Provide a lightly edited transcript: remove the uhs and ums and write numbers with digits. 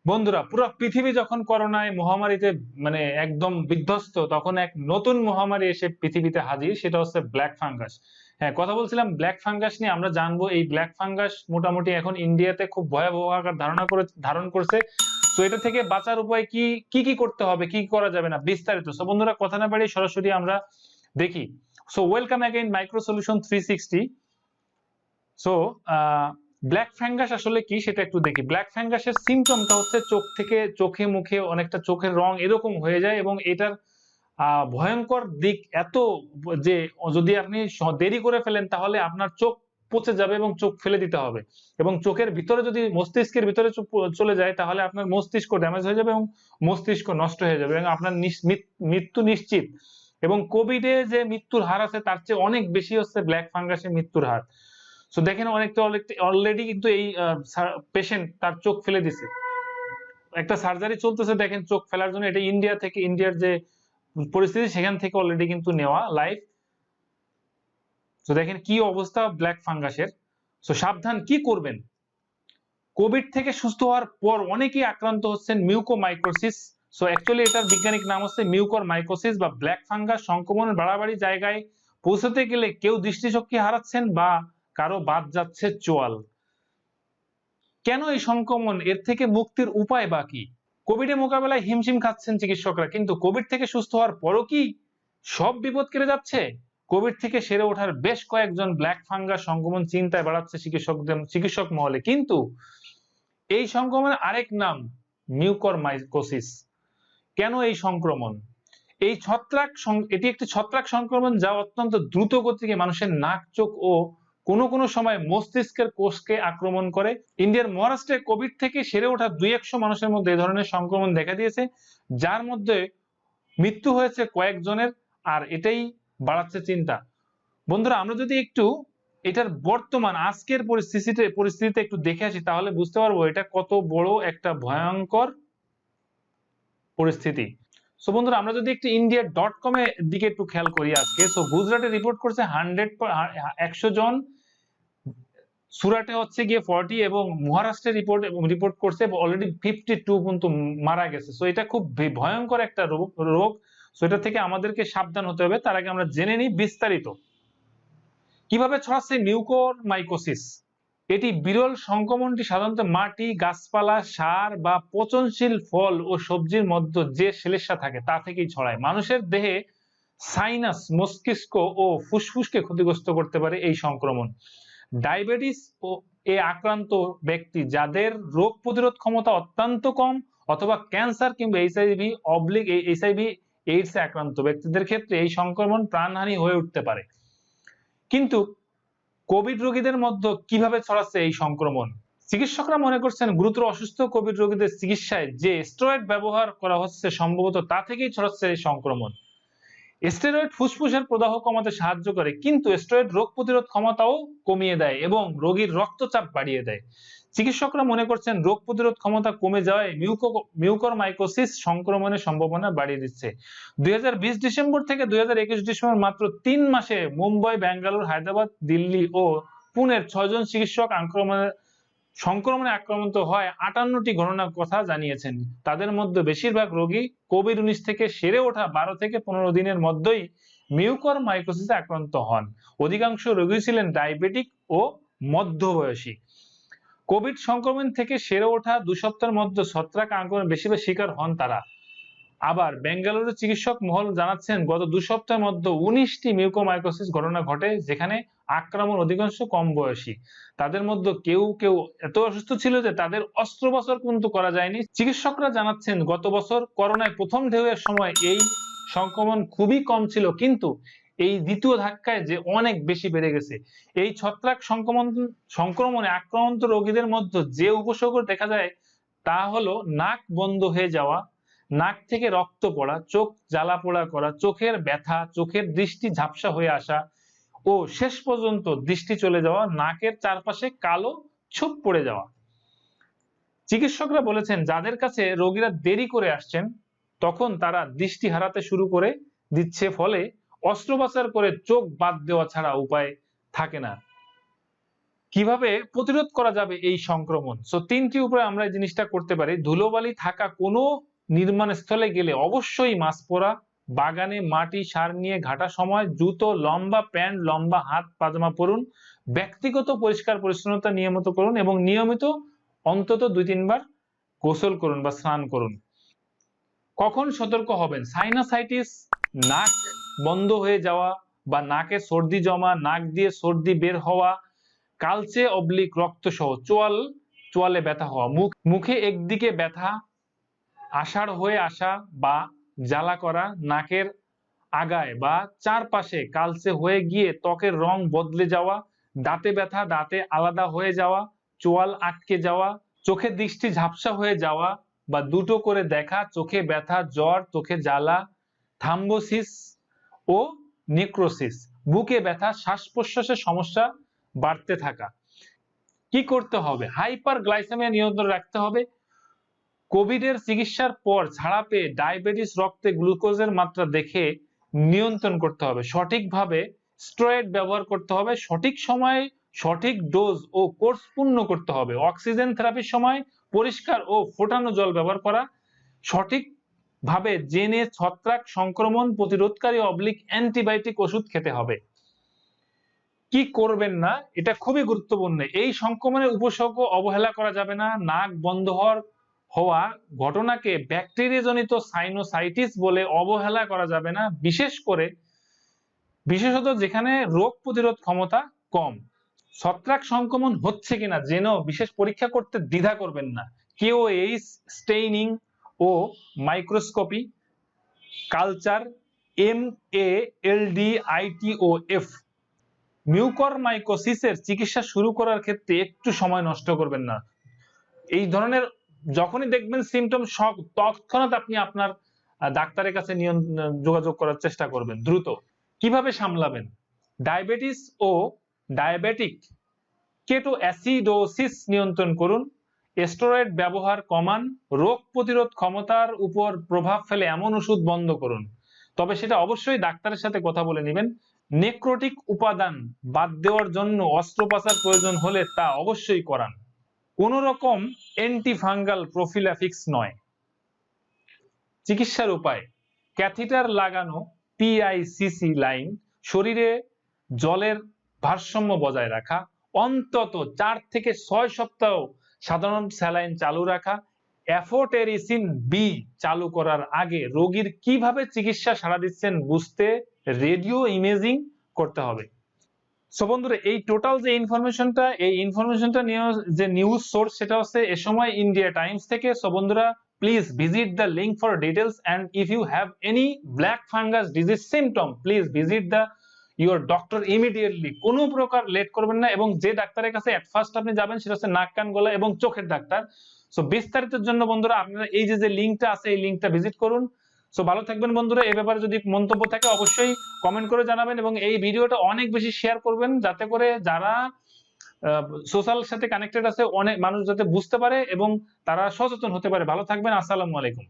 বন্ধুরা, পুরো পৃথিবী যখন করোনায় মহামারীতে একদম বিধ্বস্ত, তখন এক নতুন মহামারী এসে পৃথিবীতে হাজির, সেটা হচ্ছে ব্ল্যাক ফাঙ্গাস। হ্যাঁ, কথা বলছিলাম ব্ল্যাক ফাঙ্গাস নিয়ে। আমরা জানবো এই ব্ল্যাক ফাঙ্গাস মোটামুটি এখন ইন্ডিয়াতে খুব ভয়াবহ আকার ধারণ করছে। তো এটা থেকে বাঁচার উপায় কি কি কি করতে হবে, কি করা যাবে না, বিস্তারিত। সো বন্ধুরা, কথা না বাড়িয়ে সরাসরি আমরা দেখি। So welcome again micro solution 360। So black fungus আসলে কি সেটা একটু দেখি। ব্ল্যাক ফাঙ্গাসের সিমটমটা হচ্ছে চোখে মুখে অনেকটা চোখের রং এরকম হয়ে যায়, এবং এটার ভয়ঙ্কর দিক এত যে যদি আপনি দেরি করে ফেলেন তাহলে আপনার চোখ পচে যাবে এবং চোখ ফেলে দিতে হবে, এবং চোখের ভিতরে যদি মস্তিষ্কের ভিতরে চলে যায় তাহলে আপনার মস্তিষ্ক ড্যামেজ হয়ে যাবে এবং মস্তিষ্ক নষ্ট হয়ে যাবে এবং আপনার মৃত্যু নিশ্চিত। এবং কোভিডে যে মৃত্যুর হার আছে তার চেয়ে অনেক বেশি হচ্ছে ব্ল্যাক ফাঙ্গাসের মৃত্যুর হার। সো দেখেন, অলরেডি কিন্তু এই পেশেন্ট তার চোখ ফেলে দিছে, একটা সার্জারি চলতেছে দেখেন চোখ ফেলার জন্য। এটা ইন্ডিয়ার যে পরিস্থিতি সেখান থেকে অলরেডি কিন্তু নেওয়া লাইভ। তো দেখেন কি অবস্থা ব্ল্যাক ফাঙ্গাসের। সো সাবধান, কি করবেন? কোভিড থেকে সুস্থ হওয়ার পর অনেকেই আক্রান্ত হচ্ছেন মিউকোমাইকোসিস। সো অ্যাকচুয়ালি এটার বৈজ্ঞানিক নাম হচ্ছে মিউকরমাইকোসিস বা ব্ল্যাক ফাঙ্গাস। সংক্রমণের বাড়াবাড়ি জায়গায় পৌঁছাতে গেলে কেউ দৃষ্টিশক্তি হারাচ্ছেন বা কারো বাদ যাচ্ছে চোয়াল। কেন এই সংক্রমণ? এর থেকে মুক্তির উপায় বা কি? কোভিডের মোকাবেলায় হিমশিম খাচ্ছেন চিকিৎসকরা, কিন্তু কোভিড থেকে সুস্থ হওয়ার পরও কি সব বিপদ কেটে যাচ্ছে? কোভিড থেকে সেরে ওঠার বেশ কয়েকজন ব্ল্যাক ফাঙ্গাস সংক্রমণ চিন্তায় বাড়াচ্ছে চিকিৎসক মহলে। কিন্তু এই সংক্রমণের আরেক নাম মিউকরমাইকোসিস। কেন এই সংক্রমণ? এটি একটি ছত্রাক সংক্রমণ যা অত্যন্ত দ্রুত গতিতে মানুষের নাক, চোখ ও কোনো সময় মস্তিষ্কের কোষকে আক্রমণ করে। ইন্ডিয়ার মহারাষ্ট্রে কোভিড থেকে সেরে ওঠা 200 মানুষের মধ্যে এই ধরনের সংক্রমণ দেখা দিয়েছে, যার মধ্যে মৃত্যু হয়েছে কয়েকজনের, আর এটাই বাড়াচ্ছে চিন্তা। বন্ধুরা, আমরা যদি একটু এটার বর্তমান আজকের পরিস্থিতিতে একটু দেখে আসি তাহলে বুঝতে পারবো এটা কত বড় একটা ভয়ঙ্কর পরিস্থিতি। সো বন্ধুরা, আমরা যদি একটু india.com এর দিকে একটু খেয়াল করি আজকে। সো গুজরাটে রিপোর্ট করছে 100 জন, সুরাটে হচ্ছে গিয়ে 40, এবং মহারাষ্ট্রে রিপোর্ট করছে অলরেডি 52 পর্যন্ত মারা গেছে। সো এটা খুব ভয়ঙ্কর একটা রোগ। সো এটা থেকে আমাদেরকে সাবধান হতে হবে। তার আগে আমরা জেনে নিই বিস্তারিত কিভাবে ছড়াচ্ছে মিউকরমাইকোসিস। এটি বিরল সংক্রমণটি সাধারণত মাটি, গাছপালা, সার বা পচনশীল ফল ও সবজির মধ্যে যে শ্লেষ্মা থাকে তা থেকেই ছড়ায়। মানুষের দেহে সাইনাস, মস্তিষ্ক ও ফুসফুসকে ক্ষতিগ্রস্ত করতে পারে এই সংক্রমণ। ডায়াবেটিস ও এ আক্রান্ত ব্যক্তি, যাদের রোগ প্রতিরোধ ক্ষমতা অত্যন্ত কম, অথবা ক্যান্সার কিংবা এইচআইভি এইডস এ আক্রান্ত ব্যক্তিদের ক্ষেত্রে এই সংক্রমণ প্রাণহানি হয়ে উঠতে পারে। কিন্তু কোভিড রোগীদের মধ্যে কিভাবে ছড়াচ্ছে এই সংক্রমণ? চিকিৎসকরা মনে করছেন গুরুতর অসুস্থ কোভিড রোগীদের চিকিৎসায় যে স্টেরয়েড ব্যবহার করা হচ্ছে সম্ভবত তা থেকেই ছড়াচ্ছে এই সংক্রমণ। স্টেরয়েড ফুসফুসের প্রদাহ কমাতে সাহায্য করে, কিন্তু স্টেরয়েড রোগ প্রতিরোধ ক্ষমতাও কমিয়ে দেয় এবং রোগীর রক্তচাপ বাড়িয়ে দেয়। চিকিৎসকরা মনে করছেন রোগ প্রতিরোধ ক্ষমতা কমে যাওয়ায় মিউকরমাইকোসিস সংক্রমণের সম্ভাবনা বাড়িয়ে দিচ্ছে। 2020 ডিসেম্বর থেকে 2021 ডিসেম্বর মাত্র 3 মাসে মুম্বাই, বেঙ্গালুরু, হায়দ্রাবাদ, দিল্লি ও পুনের 6 জন চিকিৎসক সংক্রমণে আক্রান্ত হয় 58টি ঘটনার কথা জানিয়েছেন। তাদের মধ্যে বেশিরভাগ রোগী কোভিড-19 থেকে সেরে ওঠা 12 থেকে 15 দিনের মধ্যেই মিউকরমাইকোসিসে আক্রান্ত হন। অধিকাংশ রোগী ছিলেন ডায়াবেটিক ও মধ্যবয়সী। কোভিড সংক্রমণ থেকে সেরে ওঠা 2 সপ্তাহের মধ্যে ছত্রাক আক্রমণের বেশিরভাগ শিকার হন তারা। আবার বেঙ্গালুরু চিকিৎসক মহল জানাচ্ছেন গত 2 সপ্তাহের মধ্যে 19টি মিউকরমাইকোসিস ঘটনা ঘটে, যেখানে আক্রমণ অধিকাংশ কম বয়সী। তাদের মধ্যে কেউ এত অসুস্থ ছিল যে তাদের অস্ত্রোপচার কিন্তু করা যায়নি। চিকিৎসকরা জানাচ্ছেন গত বছর করোনায় প্রথম ঢেউয়ের সময় এই সংক্রমণ খুবই কম ছিল, কিন্তু এই দ্বিতীয় ধাক্কায় যে অনেক বেশি বেড়ে গেছে। এই ছত্রাক সংক্রমণে আক্রান্ত রোগীদের মধ্যে যে উপসর্গ দেখা যায় তা হলো নাক বন্ধ হয়ে যাওয়া, নাক থেকে রক্ত পড়া, চোখ জ্বালা পোড়া করা, চোখের ব্যথা, চোখের দৃষ্টি ঝাপসা হয়ে আসা ও শেষ পর্যন্ত দৃষ্টি চলে যাওয়া, নাকের চারপাশে কালো ছোপ পড়ে যাওয়া। চিকিৎসকরা বলেছেন যাদের কাছে রোগীরা দেরি করে আসছেন তখন তারা দৃষ্টি হারাতে শুরু করে দিচ্ছে, ফলে অস্ত্রোপচার করে চোখ বাদ দেওয়া ছাড়া উপায় থাকে না। কিভাবে প্রতিরোধ করা যাবে এই সংক্রমণ? সো তিনটি উপায়ে আমরা এই জিনিসটা করতে পারি। ধুলোবালি থাকা কোনো নির্মাণ স্থলে গেলে অবশ্যই মাস্ক পরা, বাগানে মাটি সার নিয়ে ঘাটা সময় জুতো, লম্বা প্যান্ট, লম্বা হাত পাজামা পরুন, ব্যক্তিগত পরিষ্কার পরিচ্ছন্নতা নিয়মিত করুন এবং নিয়মিত অন্তত 2-3 বার গোসল করুন বা স্নান করুন। কখন সতর্ক হবেন? সাইনাসাইটিস, নাক বন্ধ হয়ে যাওয়া বা নাকে সর্দি জমা, নাক দিয়ে সর্দি বের হওয়া, কালচে অবলিক রক্ত সহ চোয়ালে ব্যথা হওয়া, মুখে একদিকে ব্যথা, আষাঢ় হয়ে আসা বা জ্বালা করা, নাকের আগায় বা চারপাশে কালচে হয়ে গিয়ে ত্বকের রং বদলে যাওয়া, দাঁতে ব্যথা, দাঁতে আলাদা হয়ে যাওয়া, চোয়াল আটকে যাওয়া, চোখে দৃষ্টি ঝাপসা হয়ে যাওয়া বা দুটো করে দেখা, চোখে ব্যথা, জ্বর, চোখে জ্বালা, থাম্বোসিস ও নেক্রোসিস, বুকে ব্যথা, শ্বাস প্রশ্বাসের সমস্যা বাড়তে থাকা। কি করতে হবে? হাইপারগ্লাইসেমিয়া নিয়ন্ত্রণ রাখতে হবে। কোভিড এর চিকিৎসার পর ছাড়া পেয়ে ডায়াবেটিস রক্তে গ্লুকোজের মাত্রা দেখে নিয়ন্ত্রণ করতে হবে। সঠিকভাবে স্টেরয়েড ব্যবহার করতে হবে, সঠিক সময়ে সঠিক ডোজ ও কোর্স পূর্ণ করতে হবে। অক্সিজেন থেরাপির সময় পরিষ্কার ও ফোটানো জল ব্যবহার করা, সঠিকভাবে জেনে ছত্রাক সংক্রমণ প্রতিরোধকারী অ্যান্টিবায়োটিক ওষুধ খেতে হবে। কি করবেন না, এটা খুবই গুরুত্বপূর্ণ। এই সংক্রমণের উপসর্গ অবহেলা করা যাবে না। নাক বন্ধ হওয়া ঘটনাকে ব্যাকটেরিয়াজনিত সাইনোসাইটিস বলে অবহেলা করা যাবে না, বিশেষত যেখানে রোগ প্রতিরোধ ক্ষমতা কম। ছত্রাক সংক্রমণ হচ্ছে কিনা জেনেও বিশেষ পরীক্ষা করতে দ্বিধা করবেন না। কেওএইচ স্টেইনিং ও মাইক্রোস্কোপি, কালচার, MALDITOF, মিউকরমাইকোসিসের চিকিৎসা শুরু করার ক্ষেত্রে একটু সময় নষ্ট করবেন না। এই ধরনের যখনই দেখবেন সিমটম, তৎক্ষণাৎ আপনি আপনার ডাক্তারের কাছে যোগাযোগ করার চেষ্টা করবেন দ্রুত। কিভাবে সামলাবেন? ডায়াবেটিস ও ডায়াবেটিক কেটোঅ্যাসিডোসিস নিয়ন্ত্রণ করুন, স্টেরয়েড ব্যবহার কমান, রোগ প্রতিরোধ ক্ষমতার উপর প্রভাব ফেলে এমন ওষুধ বন্ধ করুন, তবে সেটা অবশ্যই ডাক্তারের সাথে কথা বলে নেবেন। নেক্রোটিক উপাদান বাদ দেওয়ার জন্য অস্ত্রোপচার প্রয়োজন হলে তা অবশ্যই করান। কোন রকম অ্যান্টিফাঙ্গাল প্রফিল্যাক্সিস নয়। চিকিৎসার উপায়: ক্যাথিটার লাগানো, PICC লাইন, শরীরে জলের ভারসাম্য বজায় রাখা, অন্তত 4 থেকে 6 সপ্তাহ সাধারণ স্যালাইন চালু রাখা, অ্যাফোটেরিসিন বি চালু করার আগে রোগীর কিভাবে চিকিৎসা সাড়া দিচ্ছেন বুঝতে রেডিও ইমেজিং করতে হবে। সো বন্ধুরা, এই টোটাল যে ইনফরমেশনটা নিয়ে যে নিউজ সোর্স সেটা হচ্ছে এ সময় ইন্ডিয়া টাইমস থেকে। সো বন্ধুরা, please visit the link for details, and if you have any black fungus disease symptom, please visit your doctor immediately. কোনো প্রকার লেট করবেন না, এবং যে ডাক্তারের কাছে এট ফার্স্ট আপনি যাবেন সেটা হচ্ছে নাক কান গলা এবং চোখের ডাক্তার। সো বিস্তারিতের জন্য বন্ধুরা আপনারা এই যে লিংকটা আছে এই লিংকটা ভিজিট করুন। সো ভালো থাকবেন বন্ধুরা। এই ব্যাপারে যদি মন্তব্য থাকে অবশ্যই কমেন্ট করে জানাবেন, এবং এই ভিডিওটা অনেক বেশি শেয়ার করবেন যাতে করে যারা সোশ্যাল সাথে কানেক্টেড আছে অনেক মানুষ যাতে বুঝতে পারে এবং তারা সচেতন হতে পারে। ভালো থাকবেন। আসসালামু আলাইকুম।